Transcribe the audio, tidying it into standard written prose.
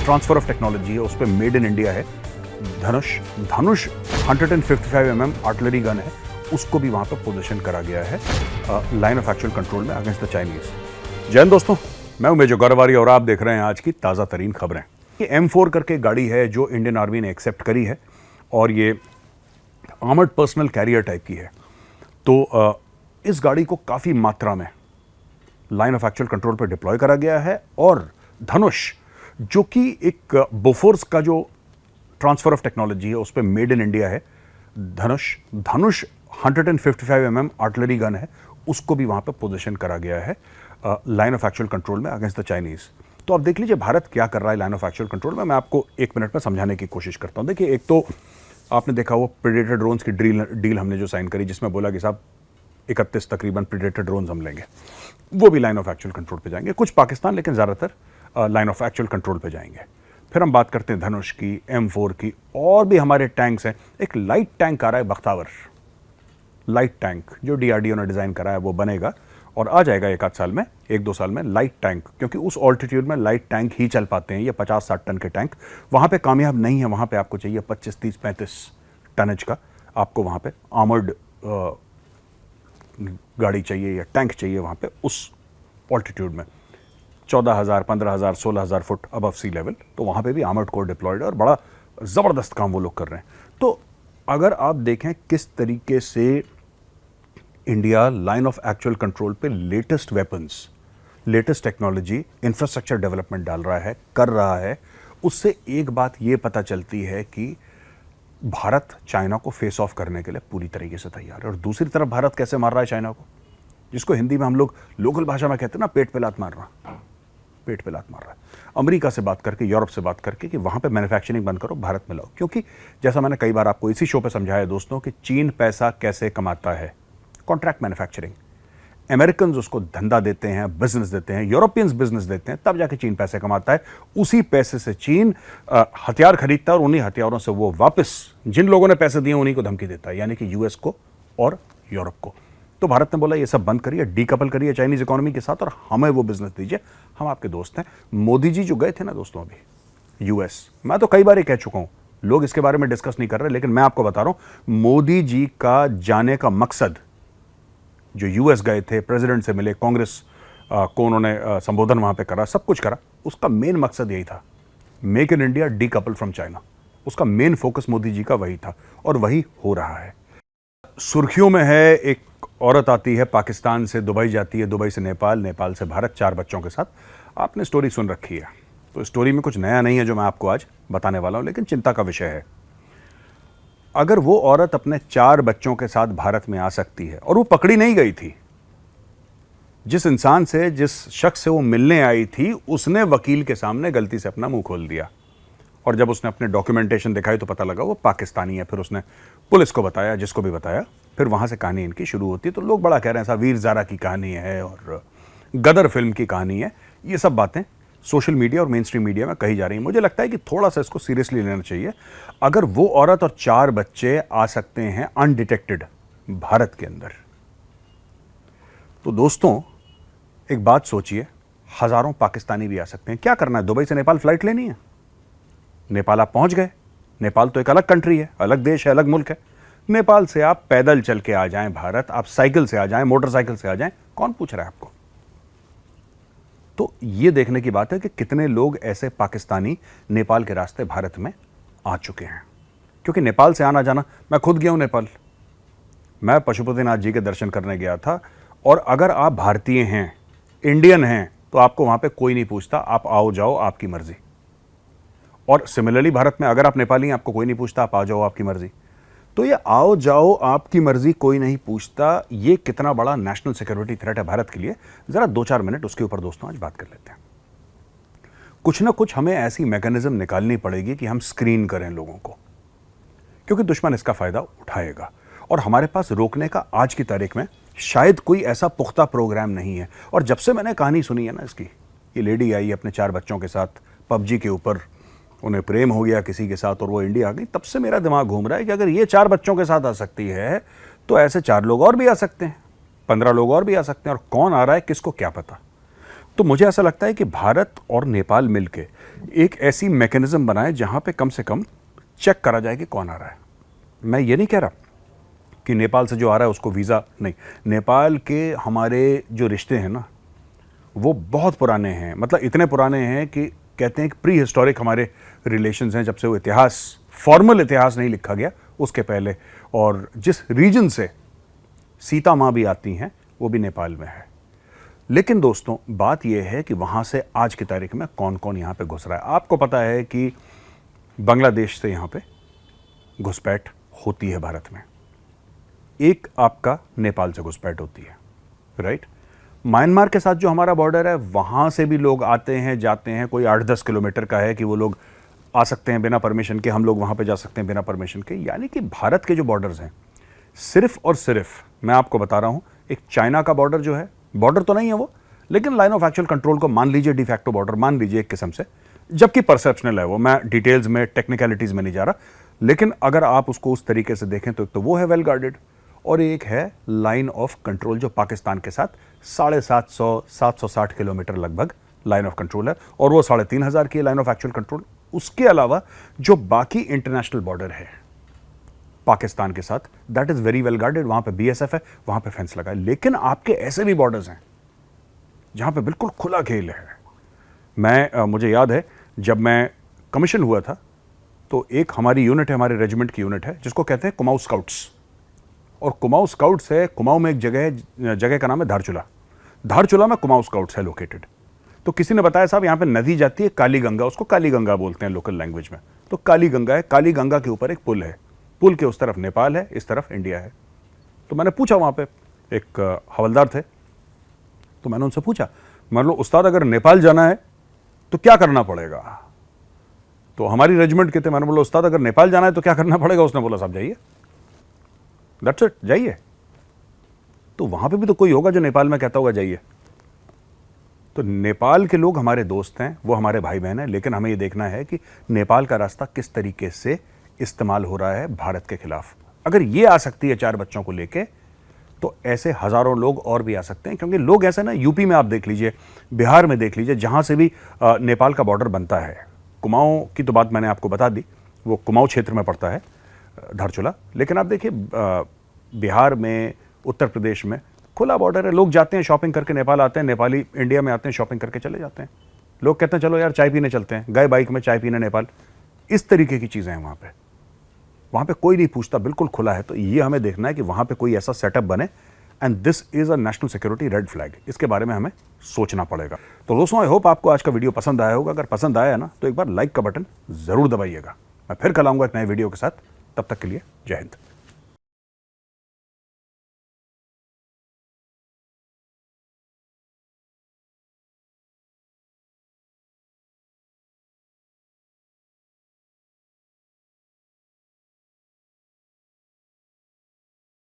Transfer of technology है, उस पर मेड इन इंडिया है। धनुष 155 mm आर्टिलरी गन है, उसको भी वहां पर पोजीशन करा गया है लाइन ऑफ एक्चुअल कंट्रोल में अगेंस्ट द चाइनीज। जय हिंद दोस्तों, मैं हूं मेजर गौरवारी और आप देख रहे हैं आज की ताज़ा तरीन खबरें। ये M4 करके गाड़ी है जो इंडियन आर्मी ने एक्सेप्ट करी है और ये आर्मर्ड पर्सनल कैरियर टाइप की है। तो इस गाड़ी को काफ़ी मात्रा में लाइन ऑफ एक्चुअल कंट्रोल पर डिप्लॉय करा गया है और धनुष जो कि एक बोफोर्स का जो ट्रांसफर ऑफ टेक्नोलॉजी है उस पर मेड इन इंडिया है। धनुष 155 mm आर्टिलरी गन है, उसको भी वहां पर पोजीशन करा गया है लाइन ऑफ एक्चुअल कंट्रोल में अगेंस्ट द चाइनीज। तो अब देख लीजिए भारत क्या कर रहा है लाइन ऑफ एक्चुअल कंट्रोल में। मैं आपको एक मिनट में समझाने की कोशिश करता हूं। देखिए, एक तो आपने देखा वो प्रेडेटर ड्रोन्स की डील हमने जो साइन करी, जिसमें बोला कि साहब 31 तकरीबन प्रेडेटर ड्रोन्स हम लेंगे, वो भी लाइन ऑफ एक्चुअल कंट्रोल पे जाएंगे। कुछ पाकिस्तान, लेकिन ज़्यादातर लाइन ऑफ एक्चुअल कंट्रोल पे जाएंगे। फिर हम बात करते हैं धनुष की, M4 की, और भी हमारे टैंक्स हैं। एक लाइट टैंक आ रहा है बख्तावर, लाइट टैंक जो DRDO ने डिज़ाइन करा है वो बनेगा और आ जाएगा एक दो साल में लाइट टैंक, क्योंकि उस ऑल्टीट्यूड में लाइट टैंक ही चल पाते हैं। ये 50-60 टन के टैंक वहाँ पे कामयाब नहीं है। वहाँ पे आपको चाहिए 25, 30, 35 टनज का, आपको वहाँ पे आर्मर्ड गाड़ी चाहिए या टैंक चाहिए वहाँ पे उस ऑल्टीट्यूड में 14,000, 15,000, 16,000 फुट अबव सी लेवल। तो वहाँ पे भी आर्मर्ड कोर डिप्लॉयड है और बड़ा ज़बरदस्त काम वो लोग कर रहे हैं। तो अगर आप देखें किस तरीके से India line of actual control पे latest weapons, latest technology, infrastructure development डाल रहा है, कर रहा है, उससे एक बात ये पता चलती है कि भारत चाइना को फेस ऑफ करने के लिए पूरी तरीके से तैयार है। और दूसरी तरफ भारत कैसे मार रहा है चाइना को, जिसको हिंदी में हम लोग लोकल भाषा में कहते हैं ना, पेट पे लात मार रहा, पेट पे लात मार रहा है। अमेरिका से बात करके, यूरोप से बात करके कि वहाँ पे मैन्युफैक्चरिंग बंद करो, भारत में लाओ। क्योंकि जैसा मैंने कई बार आपको इसी शो पे समझाया दोस्तों कि चीन पैसा कैसे कमाता है, कॉन्ट्रैक्ट मैन्युफैक्चरिंग। अमेरिकन उसको धंधा देते हैं, बिजनेस देते हैं, यूरोपियंस बिजनेस देते हैं, तब जाके चीन पैसे कमाता है। उसी पैसे से चीन हथियार खरीदता है और उन्हीं हथियारों से वो वापस जिन लोगों ने पैसे दिए उन्हीं को धमकी देता है, यानी कि US को और यूरोप को। तो भारत ने बोला ये सब बंद करिए, डीकपल करिए चाइनीज इकोनॉमी के साथ और हमें वो बिजनेस दीजिए, हम आपके दोस्त हैं। मोदी जी जो गए थे ना दोस्तों अभी US, मैं तो कई बार ही कह चुका हूं, लोग इसके बारे में डिस्कस नहीं कर रहे, लेकिन मैं आपको बता रहा हूं मोदी जी का जाने का मकसद, जो US गए थे, प्रेसिडेंट से मिले, कांग्रेस को उन्होंने संबोधन वहां पे करा, सब कुछ करा, उसका मेन मकसद यही था, make in India, decouple from China. उसका मेन फोकस मोदी जी का वही था और वही हो रहा है। सुर्खियों में है, एक औरत आती है पाकिस्तान से, दुबई जाती है, दुबई से नेपाल, नेपाल से भारत, 4 बच्चों के साथ। आपने स्टोरी सुन रखी है, तो स्टोरी में कुछ नया नहीं है जो मैं आपको आज बताने वाला हूं, लेकिन चिंता का विषय है। अगर वो औरत अपने 4 बच्चों के साथ भारत में आ सकती है, और वो पकड़ी नहीं गई थी, जिस इंसान से, जिस शख्स से वो मिलने आई थी, उसने वकील के सामने गलती से अपना मुंह खोल दिया और जब उसने अपने डॉक्यूमेंटेशन दिखाई तो पता लगा वो पाकिस्तानी है। फिर उसने पुलिस को बताया, जिसको भी बताया, फिर वहां से कहानी इनकी शुरू होती है। तो लोग बड़ा कह रहे हैं साहब वीर ज़ारा की कहानी है और गदर फिल्म की कहानी है। ये सब बातें सोशल मीडिया और मेन स्ट्रीम मीडिया में कही जा रही हैं। मुझे लगता है कि थोड़ा सा इसको सीरियसली लेना चाहिए। अगर वो औरत और 4 बच्चे आ सकते हैं अनडिटेक्टेड भारत के अंदर, तो दोस्तों एक बात सोचिए, हजारों पाकिस्तानी भी आ सकते हैं। क्या करना है, दुबई से नेपाल फ्लाइट लेनी है, नेपाल आप पहुंच गए। नेपाल तो एक अलग कंट्री है, अलग देश है, अलग मुल्क है। नेपाल से आप पैदल चल के आ जाएं भारत, आप साइकिल से आ जाएं, मोटरसाइकिल से आ जाएं, कौन पूछ रहा है आपको। तो ये देखने की बात है कि कितने लोग ऐसे पाकिस्तानी नेपाल के रास्ते भारत में आ चुके हैं। क्योंकि नेपाल से आना जाना, मैं खुद गया हूं नेपाल, मैं पशुपतिनाथ जी के दर्शन करने गया था। और अगर आप भारतीय हैं, इंडियन हैं, तो आपको वहां पे कोई नहीं पूछता, आप आओ जाओ आपकी मर्जी। और सिमिलरली भारत में अगर आप नेपाली हैं, आपको कोई नहीं पूछता, आप आ जाओ आपकी मर्जी। तो ये आओ जाओ आपकी मर्जी, कोई नहीं पूछता, ये कितना बड़ा नेशनल सिक्योरिटी थ्रेट है भारत के लिए, जरा 2-4 मिनट उसके ऊपर दोस्तों आज बात कर लेते हैं। कुछ ना कुछ हमें ऐसी मैकेनिज्म निकालनी पड़ेगी कि हम स्क्रीन करें लोगों को, क्योंकि दुश्मन इसका फायदा उठाएगा और हमारे पास रोकने का आज की तारीख में शायद कोई ऐसा पुख्ता प्रोग्राम नहीं है। और जब से मैंने कहानी सुनी है ना इसकी, ये लेडी आई अपने 4 बच्चों के साथ PUBG के ऊपर, उन्हें प्रेम हो गया किसी के साथ और वो इंडिया आ गई, तब से मेरा दिमाग घूम रहा है कि अगर ये 4 बच्चों के साथ आ सकती है तो ऐसे 4 लोग और भी आ सकते हैं, 15 लोग और भी आ सकते हैं। और कौन आ रहा है किसको क्या पता। तो मुझे ऐसा लगता है कि भारत और नेपाल मिलके एक ऐसी मैकेनिज्म बनाए जहां पे कम से कम चेक करा जाए कि कौन आ रहा है। मैं ये नहीं कह रहा कि नेपाल से जो आ रहा है उसको वीज़ा नहीं, नेपाल के हमारे जो रिश्ते हैं ना वो बहुत पुराने हैं, मतलब इतने पुराने हैं कि कहते हैं कि प्री हिस्टोरिक हमारे रिलेशंस हैं, जब से वो इतिहास, फॉर्मल इतिहास नहीं लिखा गया उसके पहले। और जिस रीजन से सीता माँ भी आती हैं वो भी नेपाल में है। लेकिन दोस्तों बात यह है कि वहाँ से आज की तारीख में कौन कौन यहाँ पे घुस रहा है। आपको पता है कि बांग्लादेश से यहाँ पे घुसपैठ होती है भारत में, एक आपका नेपाल से घुसपैठ होती है, राइट। म्यांमार के साथ जो हमारा बॉर्डर है वहाँ से भी लोग आते हैं जाते हैं, कोई 8-10 किलोमीटर का है कि वो लोग आ सकते हैं बिना परमिशन के, हम लोग वहाँ पे जा सकते हैं बिना परमिशन के। यानी कि भारत के जो बॉर्डर्स हैं सिर्फ और सिर्फ, मैं आपको बता रहा हूँ, एक चाइना का बॉर्डर जो है, बॉर्डर तो नहीं है वो, लेकिन लाइन ऑफ एक्चुअल कंट्रोल को मान लीजिए डिफैक्टो बॉर्डर मान लीजिए एक किस्म से, जबकि परसेप्शनल है वो, मैं डिटेल्स में टेक्निकलिटीज में नहीं जा रहा। लेकिन अगर आप उसको उस तरीके से देखें तो एक तो वो है वेल गार्डेड, और एक है लाइन ऑफ कंट्रोल जो पाकिस्तान के साथ 750-760 किलोमीटर लगभग लाइन ऑफ कंट्रोल है, और वो 3500 की लाइन ऑफ एक्चुअल कंट्रोल। उसके अलावा जो बाकी इंटरनेशनल बॉर्डर है पाकिस्तान के साथ, that is very well guarded, वहां पे बीएसएफ है, वहां पे फेंस लगा है। लेकिन आपके ऐसे भी बॉर्डर्स हैं जहां पे बिल्कुल खुला खेल है। मुझे याद है जब मैं कमीशन हुआ था तो एक हमारी यूनिट है, हमारे रेजिमेंट की यूनिट है, जिसको कहते हैं कुमाऊं स्काउट्स। और कुमाऊं स्काउट्स है, कुमाऊं में एक जगह का नाम है धारचूला, धारचूला में कुमाऊं स्काउट्स है लोकेटेड। तो किसी ने बताया साहब यहाँ पे नदी जाती है काली गंगा, उसको काली गंगा बोलते हैं लोकल लैंग्वेज में, तो काली गंगा है, काली गंगा के ऊपर एक पुल है, पुल के उस तरफ नेपाल है, इस तरफ इंडिया है। तो मैंने पूछा, वहाँ पे एक हवलदार थे, तो मैंने उनसे पूछा, मान लो उस्ताद अगर नेपाल जाना है तो क्या करना पड़ेगा? तो हमारी रेजिमेंट के थे, मैंने बोला उस्ताद अगर नेपाल जाना है तो क्या करना पड़ेगा? उसने बोला साहब जाइए, दैट्स इट, जाइए। तो वहां पे भी तो कोई होगा जो नेपाल में कहता होगा जाइए। तो नेपाल के लोग हमारे दोस्त हैं, वो हमारे भाई बहन हैं, लेकिन हमें ये देखना है कि नेपाल का रास्ता किस तरीके से इस्तेमाल हो रहा है भारत के खिलाफ। अगर ये आ सकती है 4 बच्चों को लेके, तो ऐसे हजारों लोग और भी आ सकते हैं। क्योंकि लोग ऐसे ना, यूपी में आप देख लीजिए, बिहार में देख लीजिए, जहां से भी नेपाल का बॉर्डर बनता है, कुमाऊं की तो बात मैंने आपको बता दी, वो कुमाऊं क्षेत्र में पड़ता है धारचूला। लेकिन आप देखिए बिहार में, उत्तर प्रदेश में खुला बॉर्डर है, लोग जाते हैं शॉपिंग करके नेपाल आते हैं, नेपाली इंडिया में आते हैं शॉपिंग करके चले जाते हैं। लोग कहते हैं चलो यार चाय पीने चलते हैं, गए बाइक में चाय पीने नेपाल। इस तरीके की चीज़ें हैं वहाँ पे कोई नहीं पूछता, बिल्कुल खुला है। तो ये हमें देखना है कि वहाँ पे कोई ऐसा सेटअप बने, and this is a national security red flag. इसके बारे में हमें सोचना पड़ेगा। तो दोस्तों आई होप आपको आज का वीडियो पसंद आया होगा। अगर पसंद आया ना तो एक बार लाइक का बटन जरूर दबाइएगा। मैं फिर कल आऊंगा एक नए वीडियो के साथ, तब तक के लिए जय हिंद।